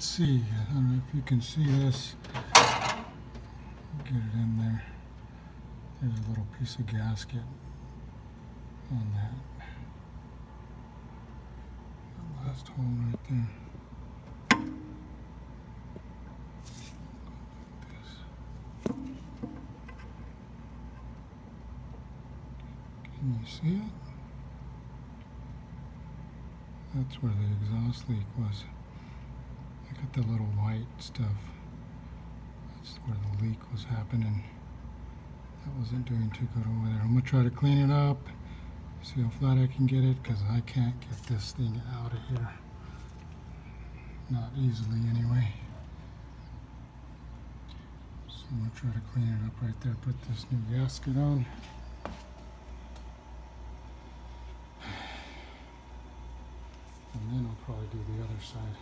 Let's see. I don't know if you can see this. Get it in there. There's a little piece of gasket on that. That last hole right there. Can you see it? That's where the exhaust leak was. Look at the little white stuff. That's where the leak was happening. That wasn't doing too good over there. I'm going to try to clean it up, see how flat I can get it, because I can't get this thing out of here. Not easily anyway. So I'm going to try to clean it up right there. Put this new gasket on. And then I'll probably do the other side.